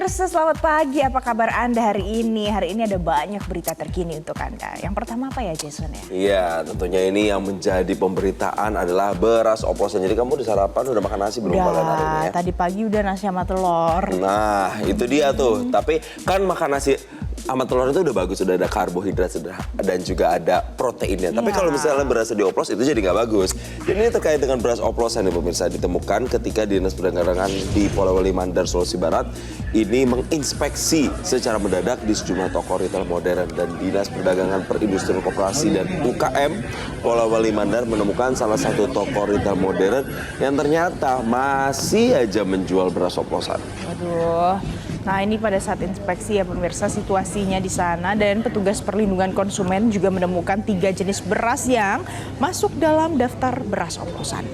Pemirsa selamat pagi, apa kabar Anda hari ini? Hari ini ada banyak berita terkini untuk Anda. Yang pertama apa ya Jason ya? Iya, tentunya ini yang menjadi pemberitaan adalah beras oplosan. Jadi kamu udah sarapan, udah makan nasi belum kalian hari ini ya? Tadi pagi udah nasi sama telur. Nah, itu dia tuh. Tapi kan makan nasi sama telur itu udah bagus, udah ada karbohidrat dan juga ada proteinnya. Tapi kalau misalnya beras dioplos itu jadi nggak bagus. Jadi ini terkait dengan beras oplosan nih pemirsa, ditemukan ketika Dinas Perdagangan di Polewali Mandar, Sulawesi Barat ini menginspeksi secara mendadak di sejumlah toko retail modern, dan Dinas Perdagangan Perindustrian Koperasi dan UKM Polewali Mandar menemukan salah satu toko retail modern yang ternyata masih aja menjual beras oplosan. Waduh. Nah ini pada saat inspeksi ya pemirsa situasinya di sana, dan petugas perlindungan konsumen juga menemukan 3 jenis beras yang masuk dalam daftar beras oplosan.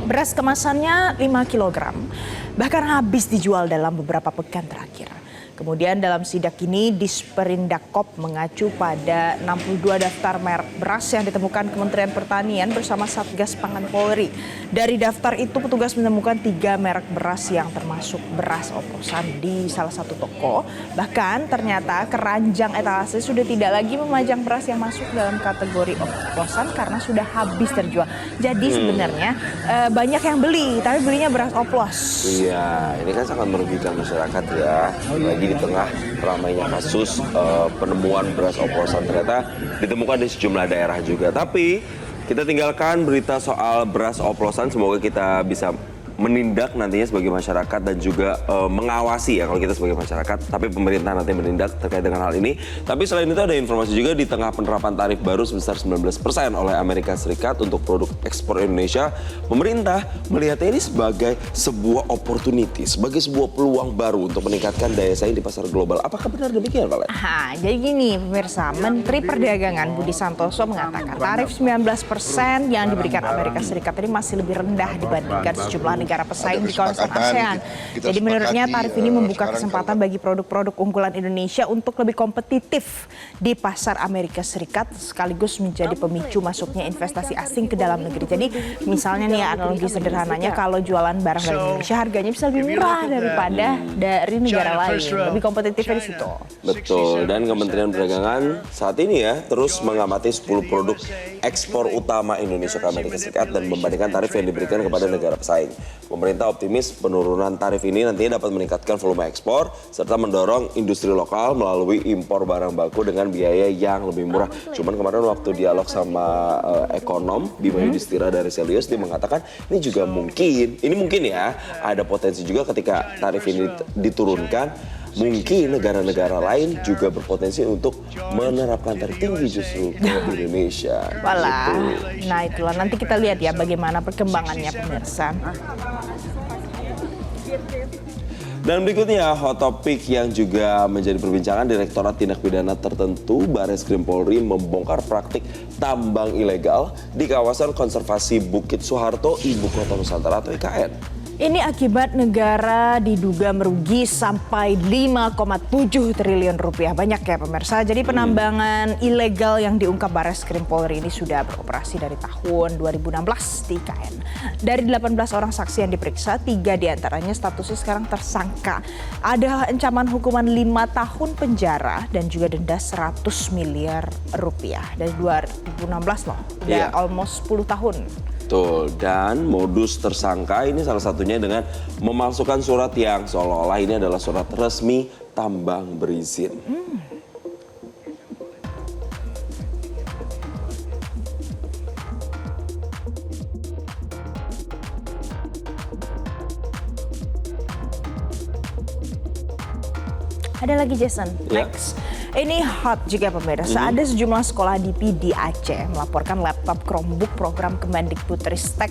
Beras kemasannya 5 kg, bahkan habis dijual dalam beberapa pekan terakhir. Kemudian dalam sidak ini Disperindakop mengacu pada 62 daftar merek beras yang ditemukan Kementerian Pertanian bersama Satgas Pangan Polri. Dari daftar itu petugas menemukan 3 merek beras yang termasuk beras oplosan di salah satu toko. Bahkan ternyata keranjang etalase sudah tidak lagi memajang beras yang masuk dalam kategori oplosan karena sudah habis terjual. Jadi sebenarnya banyak yang beli, tapi belinya beras oplos. Iya, ini kan sangat merugikan masyarakat ya. Lagi di tengah ramainya kasus penemuan beras oplosan, ternyata ditemukan di sejumlah daerah juga. Tapi kita tinggalkan berita soal beras oplosan, semoga kita bisa menindak nantinya sebagai masyarakat dan juga mengawasi ya kalau kita sebagai masyarakat, tapi pemerintah nanti menindak terkait dengan hal ini. Tapi selain itu ada informasi juga di tengah penerapan tarif baru sebesar 19% oleh Amerika Serikat untuk produk ekspor Indonesia, pemerintah melihatnya ini sebagai sebuah opportunity, sebagai sebuah peluang baru untuk meningkatkan daya saing di pasar global. Apakah benar demikian, Pak? Jadi gini pemirsa, Menteri Perdagangan Budi Santoso mengatakan tarif 19% yang diberikan Amerika Serikat ini masih lebih rendah dibandingkan sejumlah negara pesaing di kawasan ASEAN. Jadi menurutnya tarif ini membuka kesempatan bagi produk-produk unggulan Indonesia untuk lebih kompetitif di pasar Amerika Serikat, sekaligus menjadi pemicu masuknya investasi asing ke dalam negeri. Jadi misalnya nih analogi sederhananya, kalau jualan barang dari Indonesia harganya bisa lebih murah daripada dari negara lain. Lebih kompetitifnya di situ. Betul, dan Kementerian Perdagangan saat ini ya terus mengamati 10 produk ekspor utama Indonesia ke Amerika Serikat dan membandingkan tarif yang diberikan kepada negara pesaing. Pemerintah optimis penurunan tarif ini nantinya dapat meningkatkan volume ekspor serta mendorong industri lokal melalui impor barang baku dengan biaya yang lebih murah. Cuman kemarin waktu dialog sama ekonom Bima Yudhistira dari Selius, dia mengatakan ini juga mungkin ya ada potensi juga ketika tarif ini diturunkan, mungkin negara-negara lain juga berpotensi untuk menerapkan tarif tinggi justru di Indonesia. Walah, gitu. nah itulah nanti kita lihat ya bagaimana perkembangannya pemirsa. Dan berikutnya hot topic yang juga menjadi perbincangan, Direktorat Tindak Pidana Tertentu Barreskrim Polri membongkar praktik tambang ilegal di kawasan konservasi Bukit Soeharto, Ibu Kota Nusantara atau IKN. Ini akibat negara diduga merugi sampai 5,7 triliun rupiah. Banyak ya pemirsa. Jadi penambangan ilegal yang diungkap Barreskrim Polri ini sudah beroperasi dari tahun 2016 di IKN. Dari 18 orang saksi yang diperiksa, 3 diantaranya statusnya sekarang tersangka. Ada ancaman hukuman 5 tahun penjara dan juga denda 100 miliar rupiah. Dari 2016 loh, udah almost 10 tahun. Betul, dan modus tersangka ini salah satunya dengan memalsukan surat yang seolah-olah ini adalah surat resmi tambang berizin. Ada lagi Jason, next. Ini hot juga pemirsa, ada sejumlah sekolah di Aceh melaporkan laptop Chromebook program Kemendikbudristek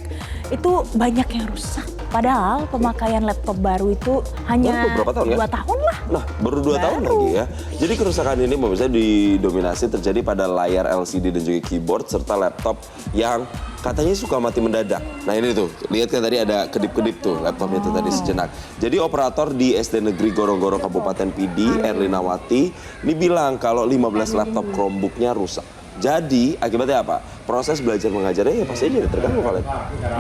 itu banyak yang rusak. Padahal pemakaian laptop baru itu hanya beberapa tahun 2 tahun lah. Nah, baru 2 tahun lagi ya. Jadi kerusakan ini bisa didominasi terjadi pada layar LCD dan juga keyboard serta laptop yang katanya suka mati mendadak. Nah ini tuh, lihat kan tadi ada kedip-kedip tuh laptopnya itu tadi sejenak. Jadi operator di SD Negeri Gorong-Gorong Kabupaten Pidi, Erlinawati, ini bilang kalau 15 laptop Chromebooknya rusak. Jadi akibatnya apa? proses belajar mengajarnya ya pasti jadi terganggu kalian.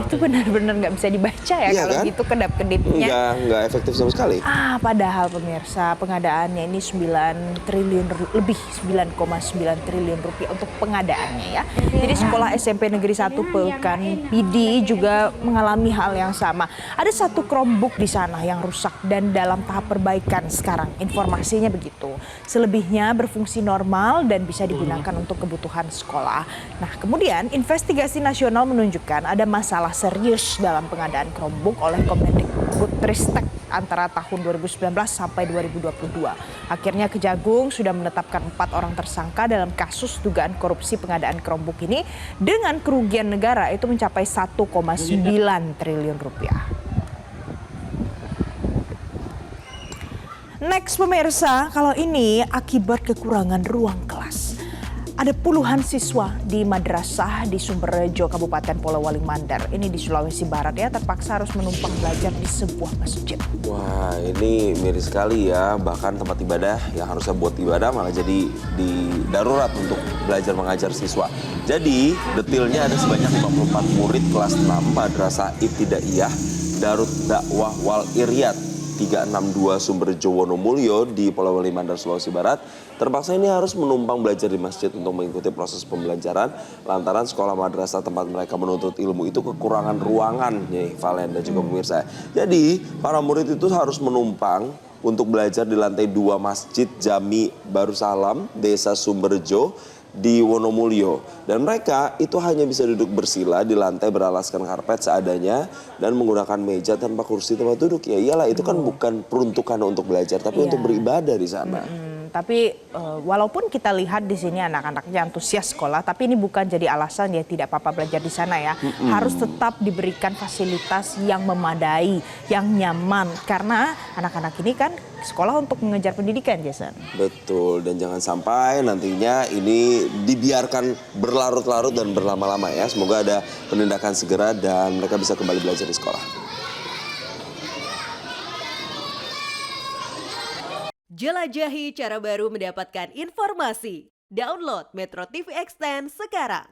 Itu benar-benar nggak bisa dibaca ya Iya kalau kan? gitu kedap-kedipnya. Nggak efektif sama sekali. Padahal pemirsa pengadaannya ini 9 triliun lebih 9,9 triliun rupiah untuk pengadaannya ya. Jadi sekolah SMP Negeri 1 Pekan Pidi juga mengalami hal yang sama. Ada satu Chromebook di sana yang rusak dan dalam tahap perbaikan sekarang. Informasinya begitu. Selebihnya berfungsi normal dan bisa digunakan untuk kebutuhan sekolah. Nah, kemudian investigasi nasional menunjukkan ada masalah serius dalam pengadaan Chromebook oleh Kemendikbudristek antara tahun 2019 sampai 2022. Akhirnya Kejagung sudah menetapkan 4 orang tersangka dalam kasus dugaan korupsi pengadaan Chromebook ini dengan kerugian negara itu mencapai 1,9 triliun rupiah. Next pemirsa, kalau ini akibat kekurangan ruang kelas. Ada puluhan siswa di madrasah di Sumberjo, Kabupaten Polewali Mandar. Ini di Sulawesi Barat ya, terpaksa harus menumpang belajar di sebuah masjid. Wah, ini miris sekali ya. Bahkan tempat ibadah yang harusnya buat ibadah malah jadi di darurat untuk belajar mengajar siswa. Jadi, detailnya ada sebanyak 54 murid kelas 6 Madrasah Ibtidaiyah Darut Dakwah Wal Iryad 362 Sumberjo Wonomulyo di Polewali Mandar, Sulawesi Barat. Terpaksa ini harus menumpang belajar di masjid untuk mengikuti proses pembelajaran lantaran sekolah madrasah tempat mereka menuntut ilmu itu kekurangan ruangan nih Valen dan juga pemirsa. Jadi para murid itu harus menumpang untuk belajar di lantai 2 Masjid Jami Barussalam Desa Sumberjo di Wonomulyo, dan mereka itu hanya bisa duduk bersila di lantai beralaskan karpet seadanya dan menggunakan meja tanpa kursi tempat duduk. Ya iyalah, itu kan bukan peruntukan untuk belajar tapi untuk beribadah di sana. Tapi walaupun kita lihat di sini anak-anaknya antusias sekolah, tapi ini bukan jadi alasan ya tidak apa-apa belajar di sana ya. Harus tetap diberikan fasilitas yang memadai, yang nyaman, karena anak-anak ini kan sekolah untuk mengejar pendidikan, Jason. Betul, dan jangan sampai nantinya ini dibiarkan berlarut-larut dan berlama-lama ya. Semoga ada penindakan segera dan mereka bisa kembali belajar di sekolah. Jelajahi cara baru mendapatkan informasi. Download Metro TV Extend sekarang.